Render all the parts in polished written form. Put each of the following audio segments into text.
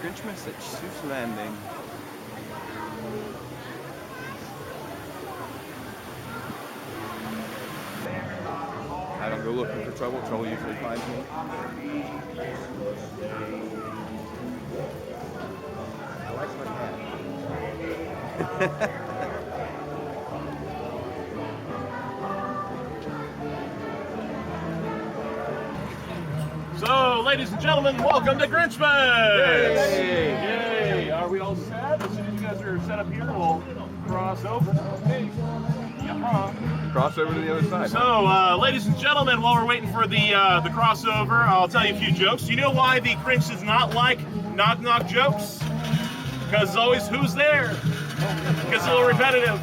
Grinchmas at Seuss Landing. I don't go looking for trouble. Trouble usually finds me. I like my hat. So, ladies and gentlemen, welcome to Grinchmas! Yay! Yay! Are we all set? As soon as you guys are set up here, we'll cross over. Okay. Cross over to the other side. So, ladies and gentlemen, while we're waiting for the crossover, I'll tell you a few jokes. You know why the Grinch does not like knock-knock jokes? Because it's always, who's there? Because it's a little repetitive.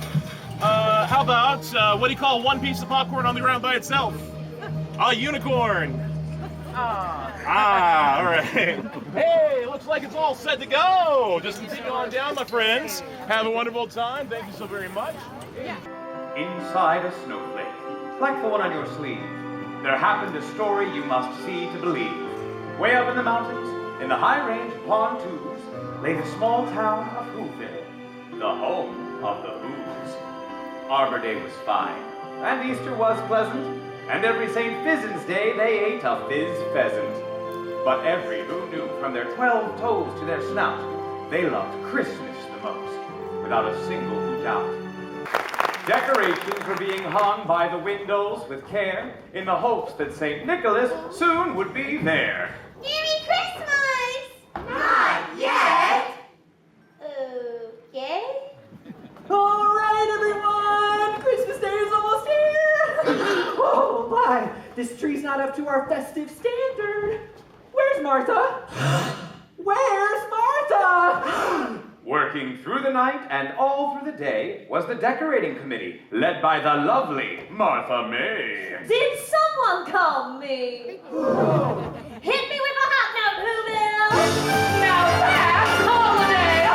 How about, what do you call one piece of popcorn on the ground by itself? A unicorn. All right. Hey, looks like it's all set to go. Just continue on down, my friends. Have a wonderful time. Thank you so very much. Inside a snowflake, like the one on your sleeve, there happened a story you must see to believe. Way up in the mountains, in the high range of pontoons, lay the small town of Whoville, the home of the Whos. Arbor Day was fine, and Easter was pleasant, and every St. Fizzens Day they ate a fizz pheasant. But every Who knew from their 12 toes to their snout, they loved Christmas the most, without a single Who doubt. Decorations were being hung by the windows with care, in the hopes that St. Nicholas soon would be there. Merry Christmas! Not yet! Okay. All right, everyone! Christmas Day is almost here! Oh, my! This tree's not up to our festive standard. Where's Martha? Where's Martha? Working through the night and all through the day was the decorating committee, led by the lovely Martha May. Did someone call me? Hit me with a hot note, Whoville! Now that's holiday!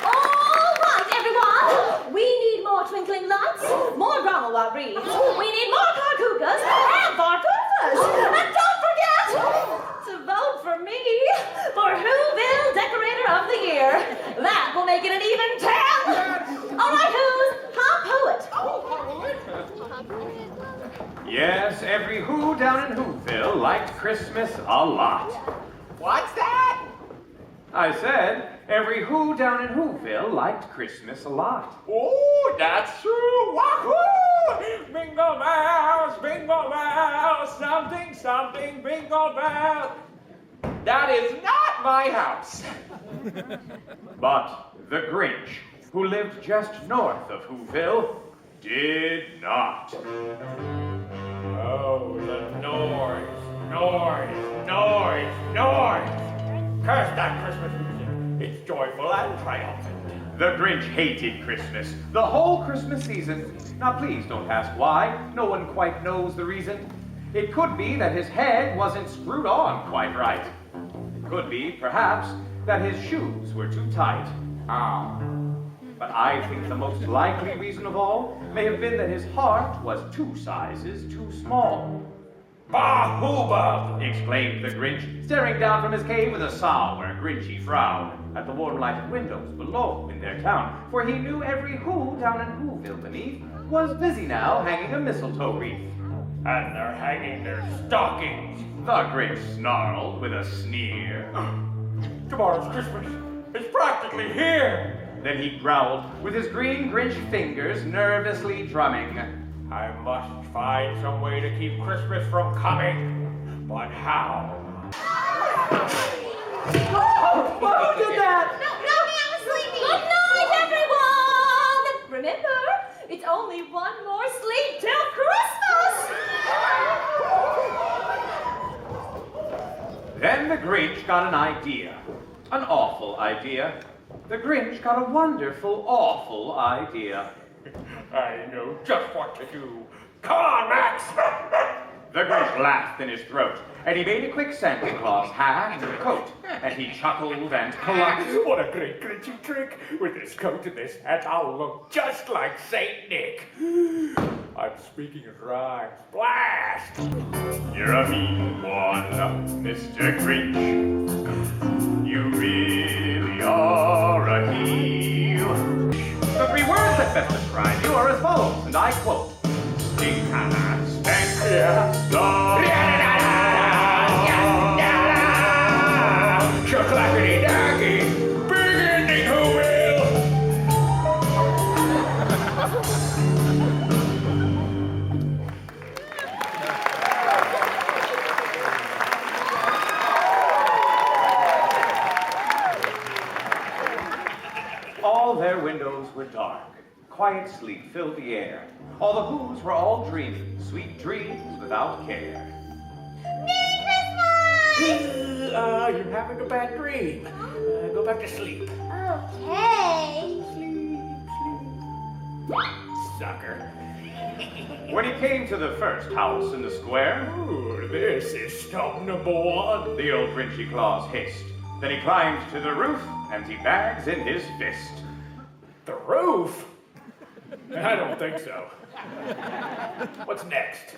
All right, everyone! We need more twinkling lights, more drama while breathes. We need more carcookas and bar and don't forget to vote for me for Whoville Decorator of the Year. That will make it an even 10. All right, Who's? Hot poet. Yes, every Who down in Whoville liked Christmas a lot. What's that? I said, every Who down in Whoville liked Christmas a lot. Oh, that's true. Wahoo! Bingo bells, something, something, bingo bells. That is not my house. But the Grinch, who lived just north of Whoville, did not. Oh, the noise. Curse that Christmas music. It's joyful and triumphant. The Grinch hated Christmas, the whole Christmas season. Now please don't ask why, no one quite knows the reason. It could be that his head wasn't screwed on quite right. It could be, perhaps, that his shoes were too tight. But I think the most likely reason of all may have been that his heart was 2 sizes too small. Bah hubbub! Exclaimed the Grinch, staring down from his cave with a sour, grinchy frown at the warm lighted windows below in their town, for he knew every Who down in Whoville beneath was busy now hanging a mistletoe wreath. And they're hanging their stockings. The Grinch snarled with a sneer. Tomorrow's Christmas. It's practically here. Then he growled, with his green Grinch fingers nervously drumming. I must find some way to keep Christmas from coming. But how? Who did that? No, I'm sleepy. Good night, everyone! Remember, it's only one more sleep till Christmas! Then the Grinch got an idea. An awful idea. The Grinch got a wonderful, awful idea. I know just what to do. Come on, Max! The Grinch laughed in his throat, and he made a quick Santa Claus hat and coat, and he chuckled and clucked. What a great Grinchy trick! With this coat and this hat, I'll look just like Saint Nick. I'm speaking rhymes. Blast! You're a mean one, Mr. Grinch. You really are a heel. The 3 words that best describe you are as follows, and I quote: Stink, stank, stop. Clackety dacky, big ending who will? All their windows were dark. Quiet sleep filled the air. All the Who's were all dreaming, sweet dreams without care. You're having a bad dream. Go back to sleep. Okay. Sucker. When he came to the first house in the square, Ooh, this is stop number 1. the old Grinchy Claus hissed. Then he climbed to the roof, empty bags in his fist. The roof? I don't think so. What's next?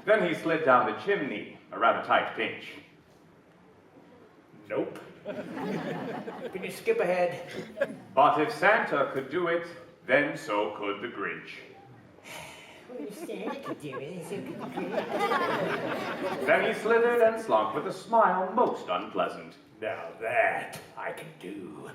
Then he slid down the chimney, a rather tight pinch. Nope. Can you skip ahead? But if Santa could do it, then so could the Grinch. Then he slithered and slunk with a smile most unpleasant. Now that I can do.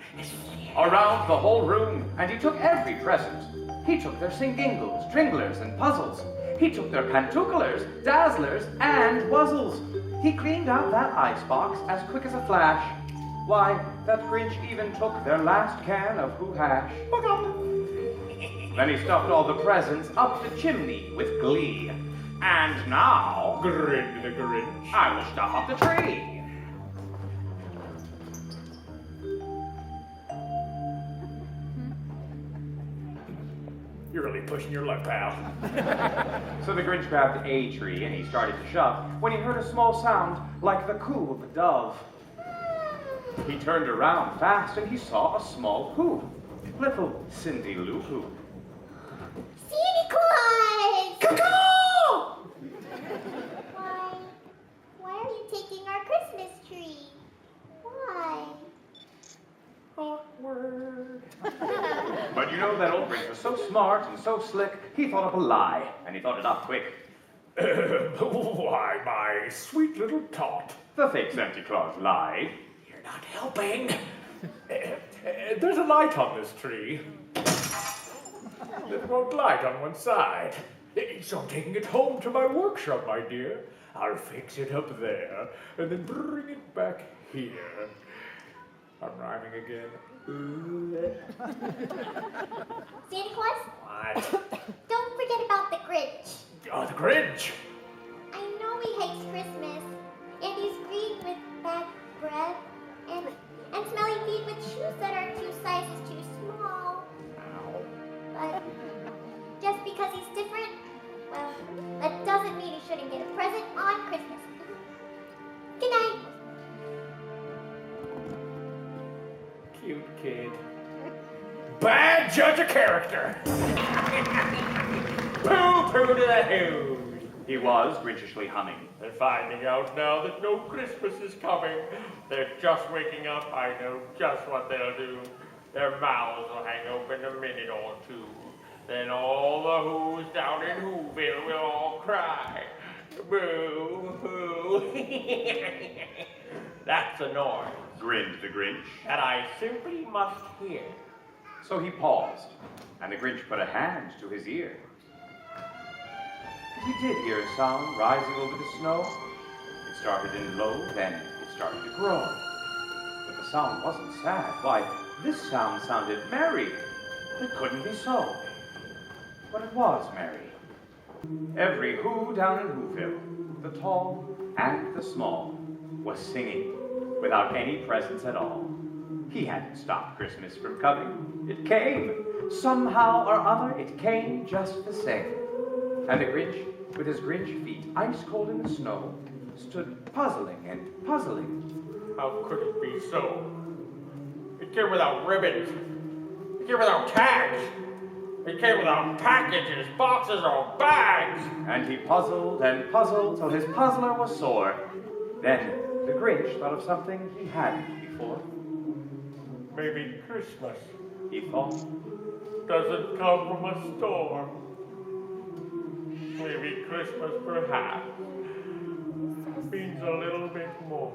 Around the whole room, and he took every present. He took their singingles, tringlers, and puzzles. He took their pantooklers, dazzlers, and wuzzles. He cleaned out that icebox as quick as a flash. Why, that Grinch even took their last can of Who Hash. Then he stuffed all the presents up the chimney with glee. And now, Grin the Grinch. I will stuff up the tree. You're really pushing your luck, pal. So the Grinch grabbed a tree and he started to shove when he heard a small sound like the coo of a dove. He turned around fast and he saw a small Who. Little Cindy Lou Who. Santa Claus! Caw-caw! Why are you taking our Christmas tree? Why? Awkward. But you know that old Grinch was so smart and so slick, he thought up a lie, and he thought it up quick. Why, my sweet little tot. The fake Santa Claus lied. You're not helping. There's a light on this tree. It won't light on one side. So I'm taking it home to my workshop, my dear. I'll fix it up there, and then bring it back here. I'm rhyming again. Santa Claus, What? don't forget about the Grinch. Oh, the Grinch! I know he hates Christmas, and he's green with bad breath, and smelly feet with shoes that are 2 sizes too small. But just because he's different, well, that doesn't mean he shouldn't get a present on Christmas. Good night. Cute kid. Bad judge of character! Pooh-pooh to the who! He was Grinchishly humming. They're finding out now that no Christmas is coming. They're just waking up. I know just what they'll do. Their mouths will hang open a minute or 2. Then all the Who's down in Whoville will all cry. Boo-hoo. That's a noise Grinned the Grinch. that I simply must hear. So he paused, and the Grinch put a hand to his ear. He did hear a sound rising over the snow. It started in low, then it started to grow. But the sound wasn't sad. Why, this sound sounded merry. It couldn't be so. But it was merry. Every Who down in Whoville, the tall and the small, was singing without any presents at all. He hadn't stopped Christmas from coming. It came. Somehow or other, it came just the same. And the Grinch, with his Grinch feet ice cold in the snow, stood puzzling and puzzling. How could it be so? It came without ribbons. It came without tags. He came without packages, boxes, or bags. And he puzzled and puzzled till his puzzler was sore. Then the Grinch thought of something he hadn't before. Maybe Christmas He thought, doesn't come from a store. Maybe Christmas, perhaps, means a little bit more.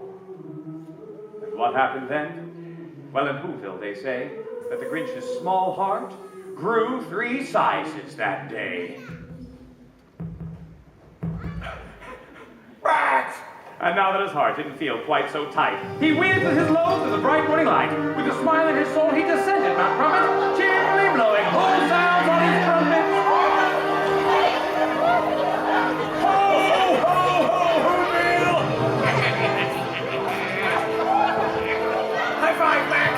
and what happened then? Well, in Whoville they say that the Grinch's small heart grew 3 sizes that day. Rats! And now that his heart didn't feel quite so tight, he wheeled with his load to the bright morning light. With a smile in his soul, he descended Mount Crumpet, cheerfully blowing whole sounds on his trumpet. Ho, ho, ho, Whoville! High five, Max!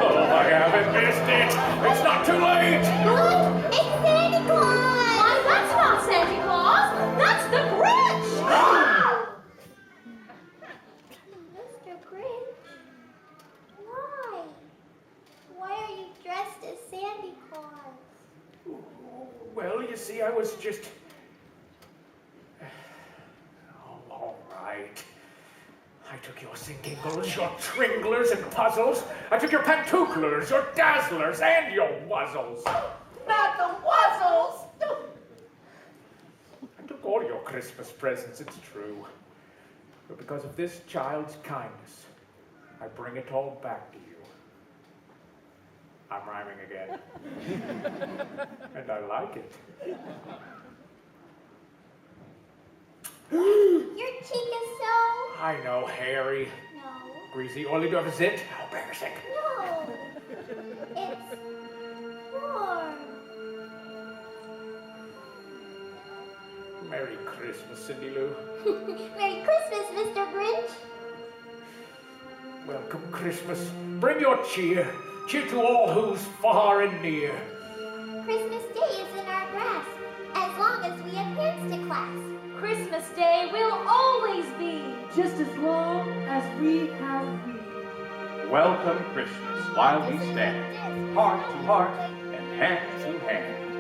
Oh, I haven't missed it. It's not too late. Look, it's Santa Claus! Why, that's not Santa Claus. That's the Grinch. Mr. Grinch, why? Why are you dressed as Santa Claus? Well, you see, I was just... Oh, all right. I took your singingles, your tringlers and puzzles. I took your pantooklers, your dazzlers, and your wuzzles. Not the Wuzzles! I took all your Christmas presents, it's true. But because of this child's kindness, I bring it all back to you. I'm rhyming again. And I like it. Your cheek is so... I know, hairy, No. greasy, oily to have zit. How embarrassing. No. It's warm. Merry Christmas, Cindy Lou. Merry Christmas, Mr. Grinch. Welcome, Christmas. Bring your cheer. Cheer to all who's far and near. Christmas Day is in our grasp, as long as we have hands to clasp. Christmas Day will always be. Just as long as we have we. Welcome Christmas while we stand, heart to heart and hand to hand.